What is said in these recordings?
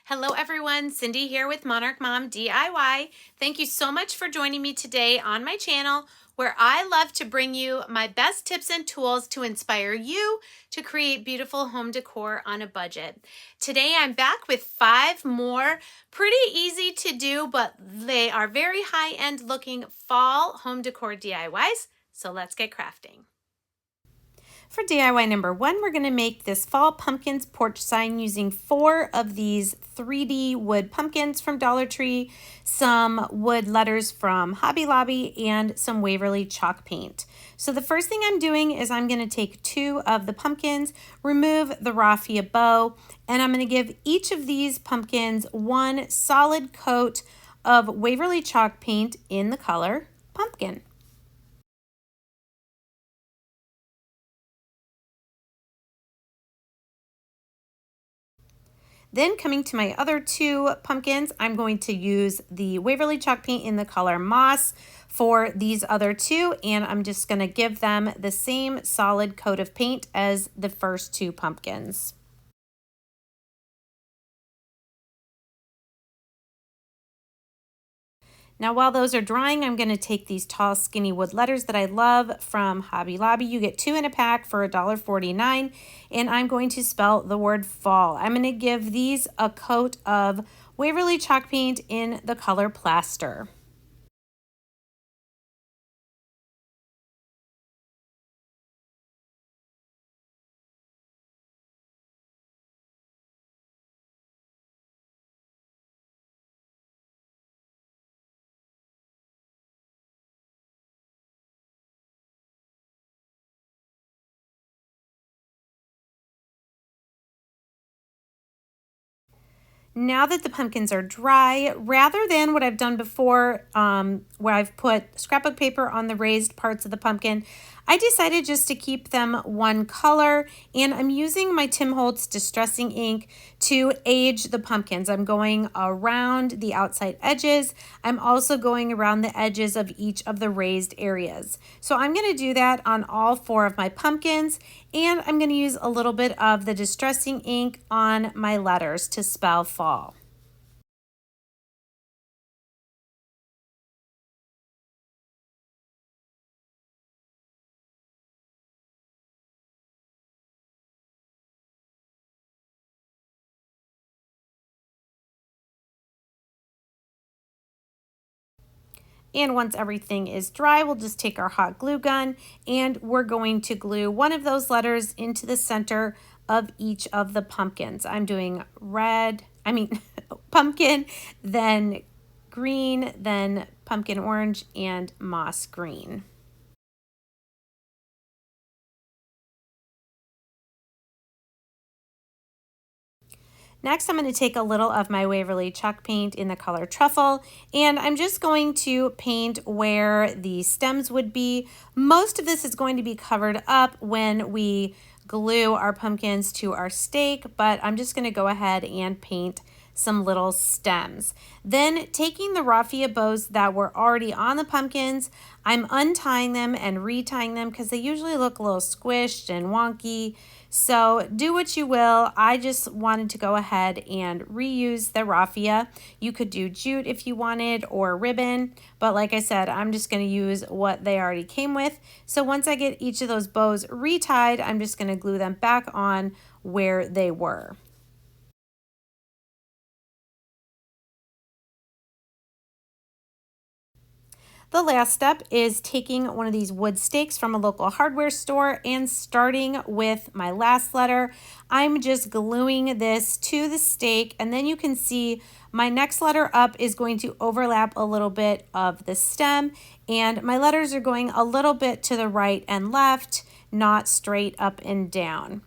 Hello everyone, Cindy here with Monarch Mom DIY. Thank you so much for joining me today on my channel where I love to bring you my best tips and tools to inspire you to create beautiful home decor on a budget. Today I'm back with 5 more pretty easy to do, but they are very high-end looking fall home decor DIYs. So let's get crafting. For DIY number 1, we're going to make this fall pumpkins porch sign using 4 of these 3D wood pumpkins from Dollar Tree, some wood letters from Hobby Lobby, and some Waverly chalk paint. So the first thing I'm doing is I'm going to take 2 of the pumpkins, remove the raffia bow, and I'm going to give each of these pumpkins one solid coat of Waverly chalk paint in the color pumpkin. Then coming to my other 2 pumpkins, I'm going to use the Waverly chalk paint in the color moss for these other 2, and I'm just going to give them the same solid coat of paint as the first 2 pumpkins. Now while those are drying, I'm going to take these tall skinny wood letters that I love from Hobby Lobby. You get 2 in a pack for $1.49, and I'm going to spell the word fall. I'm going to give these a coat of Waverly chalk paint in the color plaster. Now that the pumpkins are dry, rather than what I've done before, where I've put scrapbook paper on the raised parts of the pumpkin, I decided just to keep them one color, and I'm using my Tim Holtz Distressing Ink to age the pumpkins. I'm going around the outside edges. I'm also going around the edges of each of the raised areas. So I'm going to do that on all 4 of my pumpkins, and I'm going to use a little bit of the Distressing Ink on my letters to spell fall. And once everything is dry, we'll just take our hot glue gun and we're going to glue one of those letters into the center of each of the pumpkins. I'm doing pumpkin, then green, then pumpkin orange, and moss green. Next, I'm going to take a little of my Waverly chalk paint in the color Truffle, and I'm just going to paint where the stems would be. Most of this is going to be covered up when we glue our pumpkins to our stake, but I'm just going to go ahead and paint some little stems. Then taking the raffia bows that were already on the pumpkins, I'm untying them and retying them because they usually look a little squished and wonky. So do what you will. I just wanted to go ahead and reuse the raffia. You could do jute if you wanted or ribbon, but like I said, I'm just going to use what they already came with. So once I get each of those bows retied, I'm just going to glue them back on where they were. The last step is taking one of these wood stakes from a local hardware store and starting with my last letter. I'm just gluing this to the stake, and then you can see my next letter up is going to overlap a little bit of the stem, and my letters are going a little bit to the right and left, not straight up and down.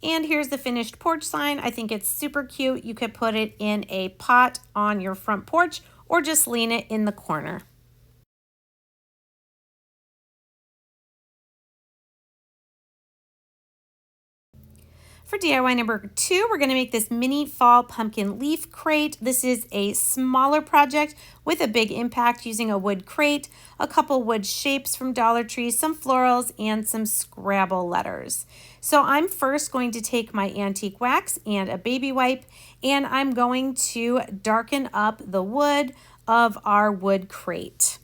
And here's the finished porch sign. I think it's super cute. You could put it in a pot on your front porch or just lean it in the corner. For DIY number 2, we're going to make this mini fall pumpkin leaf crate. This is a smaller project with a big impact using a wood crate, a couple wood shapes from Dollar Tree, some florals, and some Scrabble letters. So I'm first going to take my antique wax and a baby wipe, and I'm going to darken up the wood of our wood crate.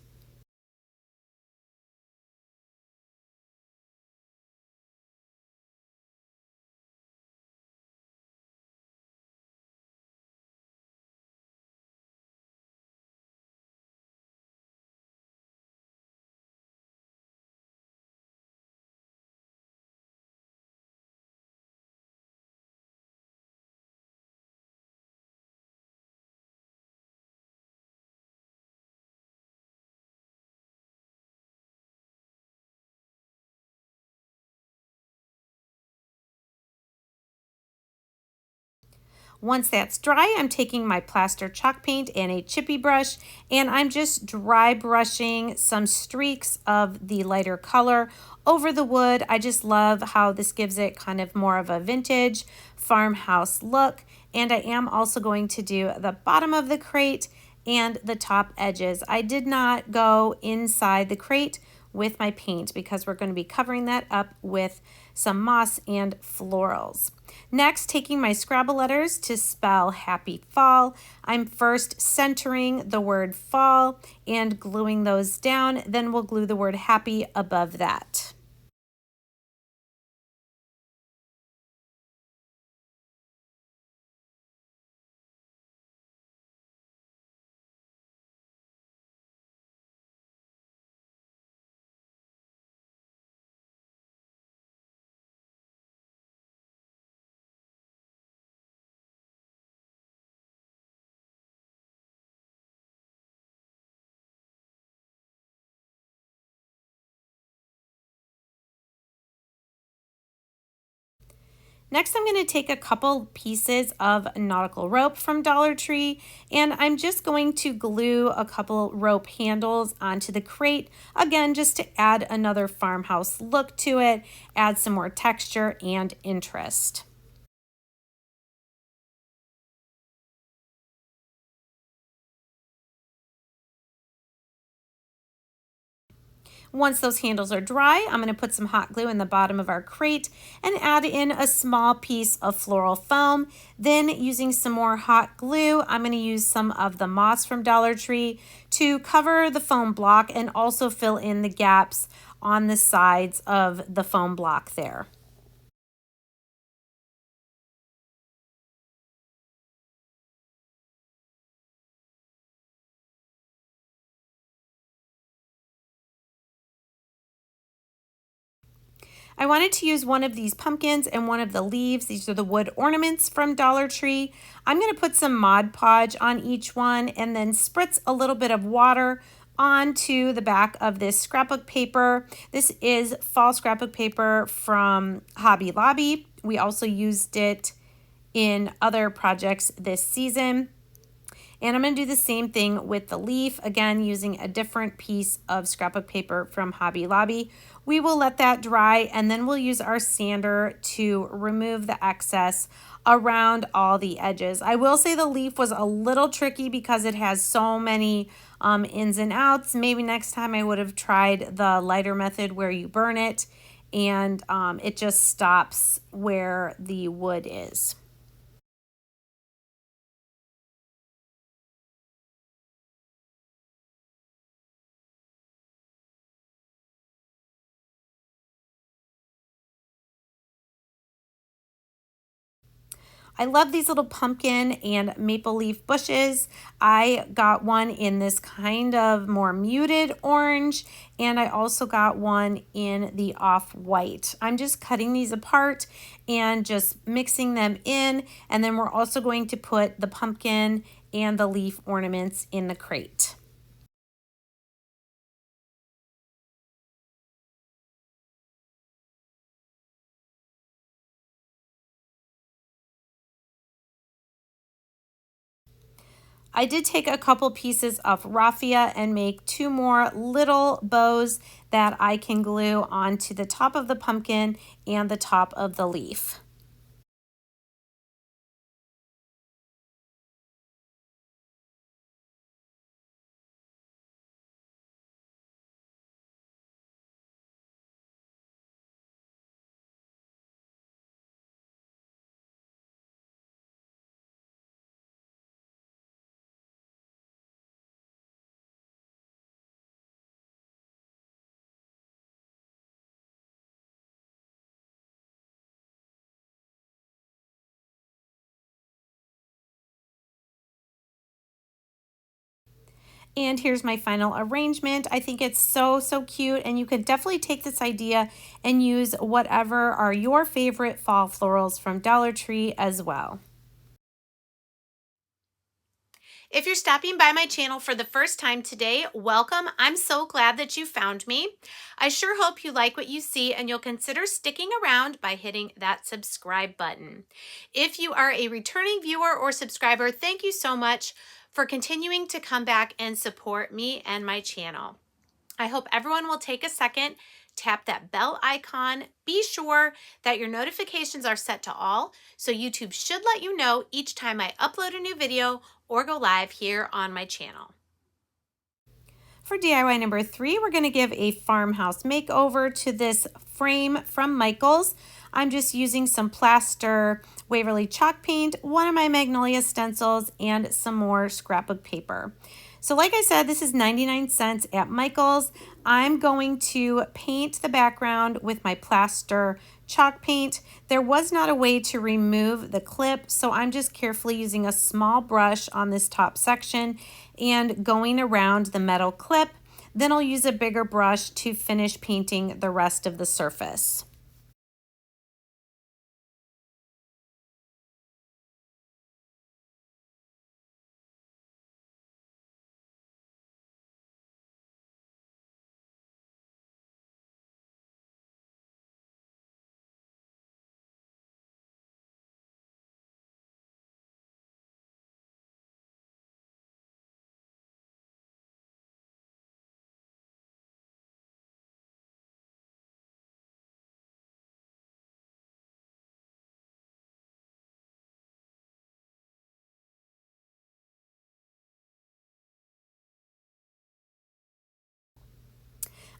Once that's dry, I'm taking my plaster chalk paint and a chippy brush, and I'm just dry brushing some streaks of the lighter color over the wood. I just love how this gives it kind of more of a vintage farmhouse look. And I am also going to do the bottom of the crate and the top edges. I did not go inside the crate with my paint because we're going to be covering that up with some moss and florals. Next, taking my Scrabble letters to spell happy fall, I'm first centering the word fall and gluing those down. Then we'll glue the word happy above that. Next, I'm going to take a couple pieces of nautical rope from Dollar Tree, and I'm just going to glue a couple rope handles onto the crate, again, just to add another farmhouse look to it, add some more texture and interest. Once those handles are dry, I'm going to put some hot glue in the bottom of our crate and add in a small piece of floral foam. Then using some more hot glue, I'm going to use some of the moss from Dollar Tree to cover the foam block and also fill in the gaps on the sides of the foam block there. I wanted to use one of these pumpkins and one of the leaves. These are the wood ornaments from Dollar Tree. I'm going to put some Mod Podge on each one and then spritz a little bit of water onto the back of this scrapbook paper. This is fall scrapbook paper from Hobby Lobby. We also used it in other projects this season. And I'm going to do the same thing with the leaf, again, using a different piece of scrapbook paper from Hobby Lobby. We will let that dry, and then we'll use our sander to remove the excess around all the edges. I will say the leaf was a little tricky because it has so many ins and outs. Maybe next time I would have tried the lighter method where you burn it and it just stops where the wood is. I love these little pumpkin and maple leaf bushes. I got one in this kind of more muted orange, and I also got one in the off-white. I'm just cutting these apart and just mixing them in, and then we're also going to put the pumpkin and the leaf ornaments in the crate. I did take a couple pieces of raffia and make two more little bows that I can glue onto the top of the pumpkin and the top of the leaf. And here's my final arrangement. I think it's so, so cute, and you could definitely take this idea and use whatever are your favorite fall florals from Dollar Tree as well. If you're stopping by my channel for the first time today, welcome. I'm so glad that you found me. I sure hope you like what you see and you'll consider sticking around by hitting that subscribe button. If you are a returning viewer or subscriber, thank you so much for continuing to come back and support me and my channel. I hope everyone will take a second, tap that bell icon. Be sure that your notifications are set to all, so YouTube should let you know each time I upload a new video or go live here on my channel. For DIY number 3, we're going to give a farmhouse makeover to this frame from Michaels. I'm just using some plaster Waverly chalk paint, one of my Magnolia stencils, and some more scrapbook paper. So like I said, this is 99 cents at Michaels. I'm going to paint the background with my plaster chalk paint. There was not a way to remove the clip, so I'm just carefully using a small brush on this top section and going around the metal clip. Then I'll use a bigger brush to finish painting the rest of the surface.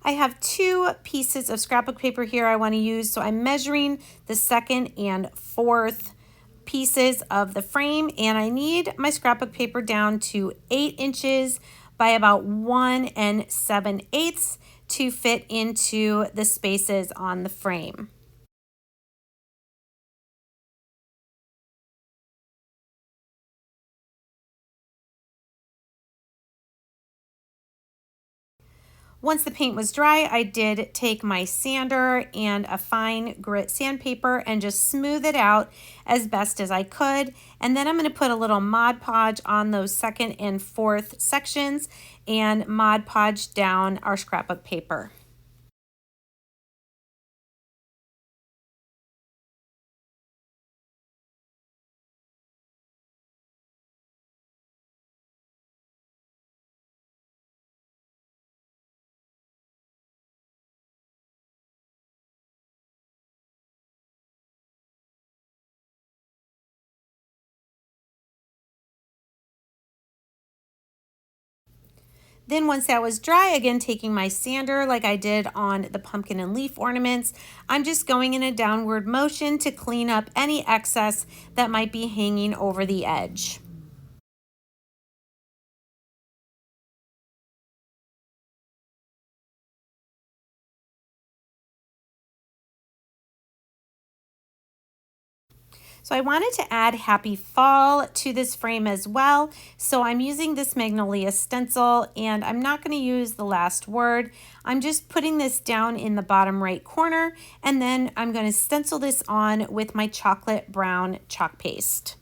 I have 2 pieces of scrapbook paper here I want to use, so I'm measuring the 2nd and 4th pieces of the frame, and I need my scrapbook paper down to 8 inches by about 1 7/8 to fit into the spaces on the frame. Once the paint was dry, I did take my sander and a fine grit sandpaper and just smooth it out as best as I could. And then I'm going to put a little Mod Podge on those 2nd and 4th sections and Mod Podge down our scrapbook paper. Then once that was dry, again taking my sander like I did on the pumpkin and leaf ornaments, I'm just going in a downward motion to clean up any excess that might be hanging over the edge. So I wanted to add Happy Fall to this frame as well. So I'm using this Magnolia stencil, and I'm not going to use the last word. I'm just putting this down in the bottom right corner, and then I'm going to stencil this on with my chocolate brown chalk paste.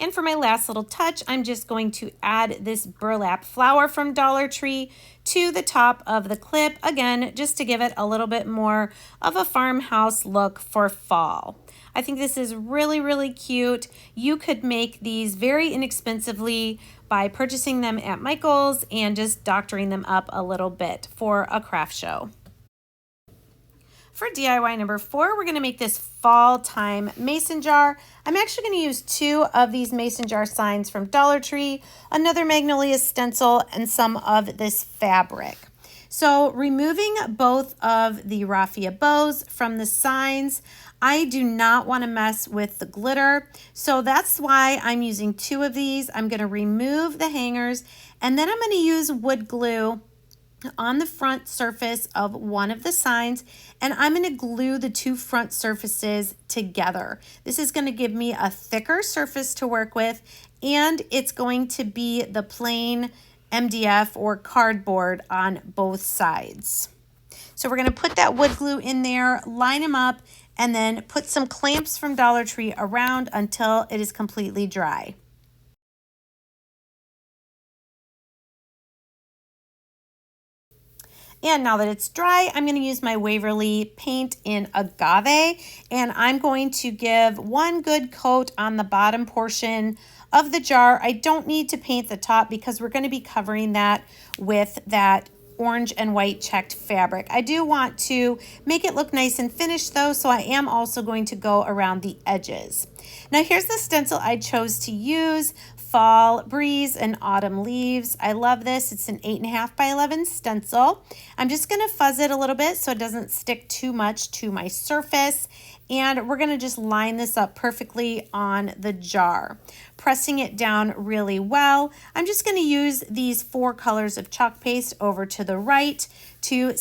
And for my last little touch, I'm just going to add this burlap flower from Dollar Tree to the top of the clip, again, just to give it a little bit more of a farmhouse look for fall. I think this is really, really cute. You could make these very inexpensively by purchasing them at Michael's and just doctoring them up a little bit for a craft show. For DIY number 4, we're going to make this fall time mason jar. I'm actually going to use 2 of these mason jar signs from Dollar Tree, another Magnolia stencil, and some of this fabric. So removing both of the raffia bows from the signs, I do not want to mess with the glitter, so that's why I'm using 2 of these. I'm going to remove the hangers, and then I'm going to use wood glue on the front surface of one of the signs, and I'm going to glue the 2 front surfaces together. This is going to give me a thicker surface to work with, and it's going to be the plain MDF or cardboard on both sides. So we're going to put that wood glue in there, line them up, and then put some clamps from Dollar Tree around until it is completely dry. And now that it's dry, I'm going to use my Waverly paint in Agave, and I'm going to give one good coat on the bottom portion of the jar. I don't need to paint the top because we're going to be covering that with that orange and white checked fabric. I do want to make it look nice and finished though, so I am also going to go around the edges. Now here's the stencil I chose to use. Fall Breeze and Autumn Leaves. I love this. It's an 8.5 by 11 stencil. I'm just going to fuzz it a little bit so it doesn't stick too much to my surface. And we're going to just line this up perfectly on the jar, pressing it down really well. I'm just going to use these 4 colors of chalk paste over to the right to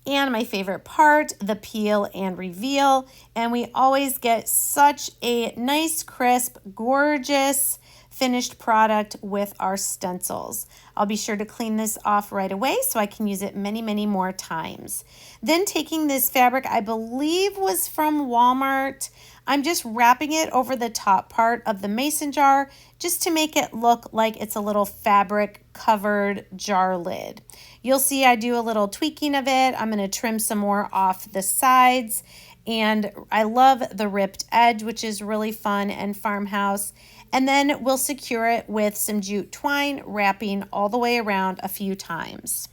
and my favorite part, the peel and reveal. And we always get such a nice, crisp, gorgeous finished product with our stencils. I'll be sure to clean this off right away so I can use it many, many more times. Then taking this fabric, I believe was from Walmart, I'm just wrapping it over the top part of the mason jar just to make it look like it's a little fabric covered jar lid. You'll see I do a little tweaking of it. I'm going to trim some more off the sides, and I love the ripped edge, which is really fun and Farmhouse. And then we'll secure it with some jute twine, wrapping all the way around a few times.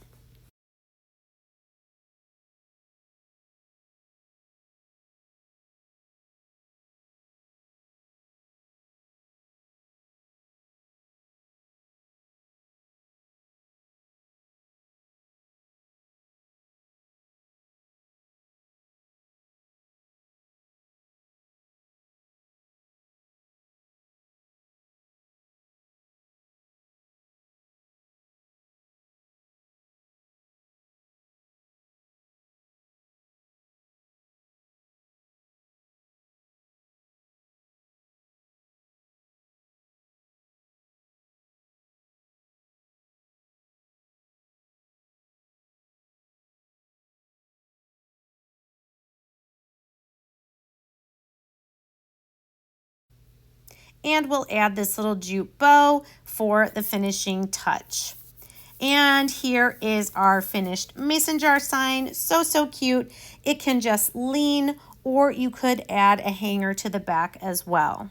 And we'll add this little jute bow for the finishing touch. And here is our finished mason jar sign. So, so cute. It can just lean, or you could add a hanger to the back as well.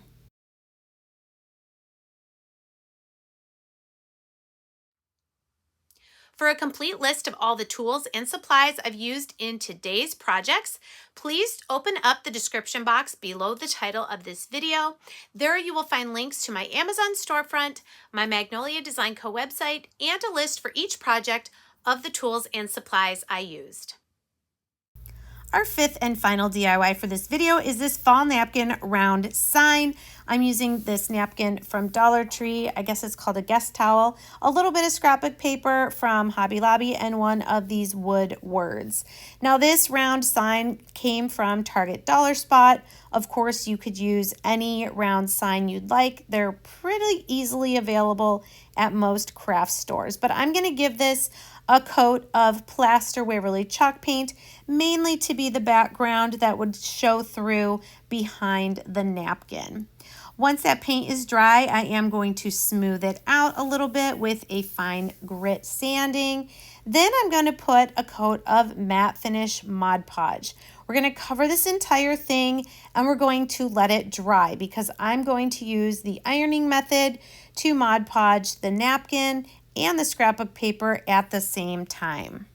For a complete list of all the tools and supplies I've used in today's projects, please open up the description box below the title of this video. There you will find links to my Amazon storefront, my Magnolia Design Co. website, and a list for each project of the tools and supplies I used. Our fifth and final DIY for this video is this fall napkin round sign. I'm using this napkin from Dollar Tree. I guess it's called a guest towel. A little bit of scrapbook paper from Hobby Lobby and one of these wood words. Now this round sign came from Target Dollar Spot. Of course, you could use any round sign you'd like. They're pretty easily available at most craft stores, but I'm going to give this a coat of plaster Waverly chalk paint, mainly to be the background that would show through behind the napkin. Once that paint is dry, I am going to smooth it out a little bit with a fine grit sanding. Then I'm going to put a coat of matte finish Mod Podge. We're going to cover this entire thing and we're going to let it dry because I'm going to use the ironing method to Mod Podge the napkin and the scrapbook paper at the same time.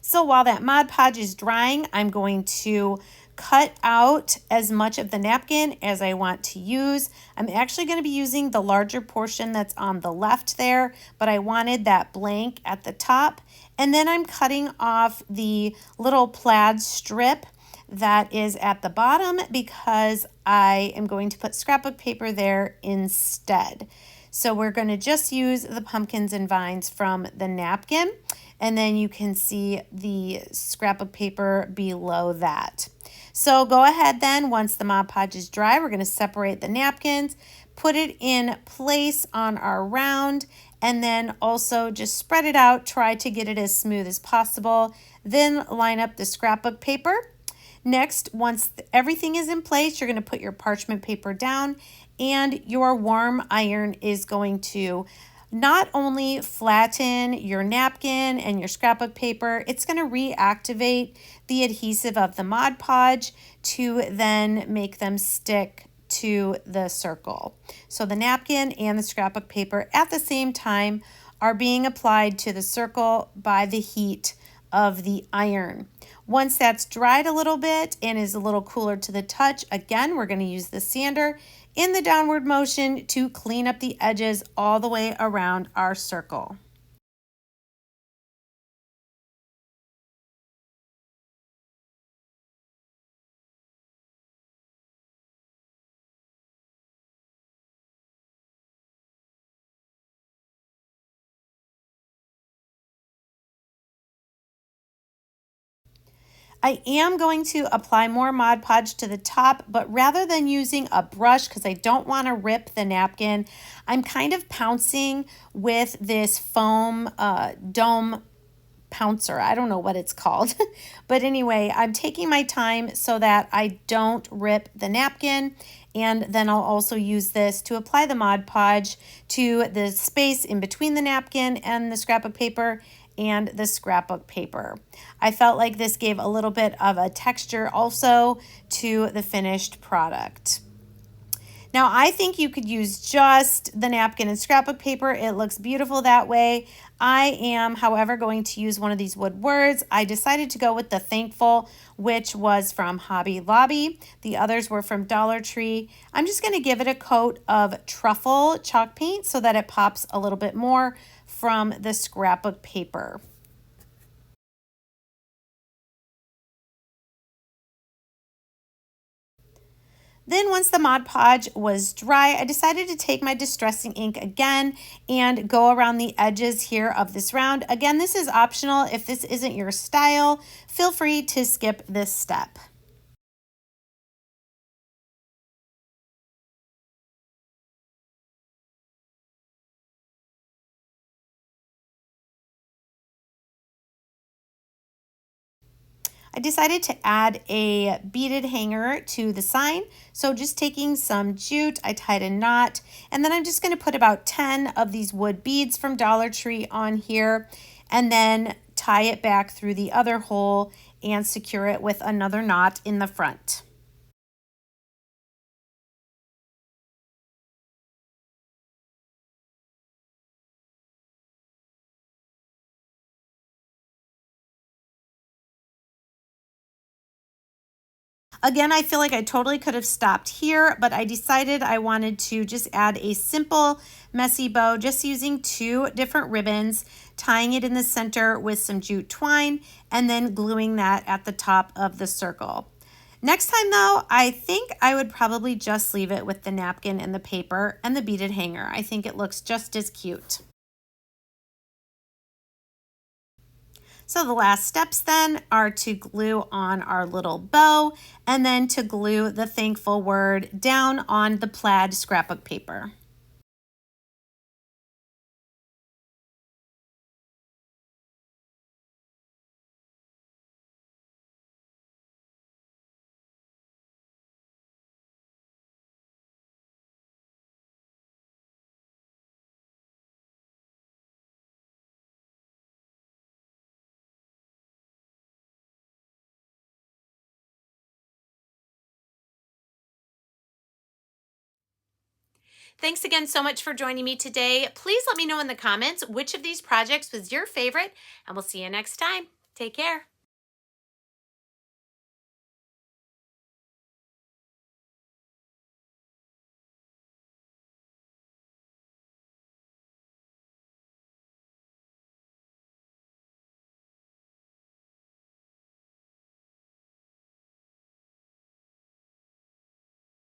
So while that Mod Podge is drying, I'm going to cut out as much of the napkin as I want to use. I'm actually going to be using the larger portion that's on the left there, but I wanted that blank at the top. And then I'm cutting off the little plaid strip that is at the bottom because I am going to put scrapbook paper there instead. So we're going to just use the pumpkins and vines from the napkin, and then you can see the scrapbook paper below that. So go ahead then, once the Mod Podge is dry, we're going to separate the napkins, put it in place on our round, and then also just spread it out, try to get it as smooth as possible, then line up the scrapbook paper. Next, once everything is in place, you're going to put your parchment paper down and your warm iron is going to not only flatten your napkin and your scrapbook paper, it's going to reactivate the adhesive of the Mod Podge to then make them stick to the circle. So the napkin and the scrapbook paper at the same time are being applied to the circle by the heat of the iron. Once that's dried a little bit and is a little cooler to the touch, again, we're going to use the sander in the downward motion to clean up the edges all the way around our circle. I am going to apply more Mod Podge to the top, but rather than using a brush, because I don't want to rip the napkin, I'm kind of pouncing with this foam dome pouncer. I don't know what it's called. But anyway, I'm taking my time so that I don't rip the napkin. And then I'll also use this to apply the Mod Podge to the space in between the napkin and the scrapbook paper and the scrapbook paper. I felt like this gave a little bit of a texture also to the finished product. Now, I think you could use just the napkin and scrapbook paper. It looks beautiful that way. I am, however, going to use one of these wood words. I decided to go with the Thankful, which was from Hobby Lobby. The others were from Dollar Tree. I'm just going to give it a coat of truffle chalk paint so that it pops a little bit more from the scrapbook paper. Then once the Mod Podge was dry, I decided to take my distressing ink again and go around the edges here of this round. Again, this is optional. If this isn't your style, feel free to skip this step. I decided to add a beaded hanger to the sign. So just taking some jute, I tied a knot, and then I'm just going to put about 10 of these wood beads from Dollar Tree on here, and then tie it back through the other hole and secure it with another knot in the front. Again, I feel like I totally could have stopped here, but I decided I wanted to just add a simple messy bow, just using 2 different ribbons, tying it in the center with some jute twine, and then gluing that at the top of the circle. Next time though, I think I would probably just leave it with the napkin and the paper and the beaded hanger. I think it looks just as cute. So the last steps then are to glue on our little bow and then to glue the thankful word down on the plaid scrapbook paper. Thanks again so much for joining me today. Please let me know in the comments which of these projects was your favorite, and we'll see you next time. Take care.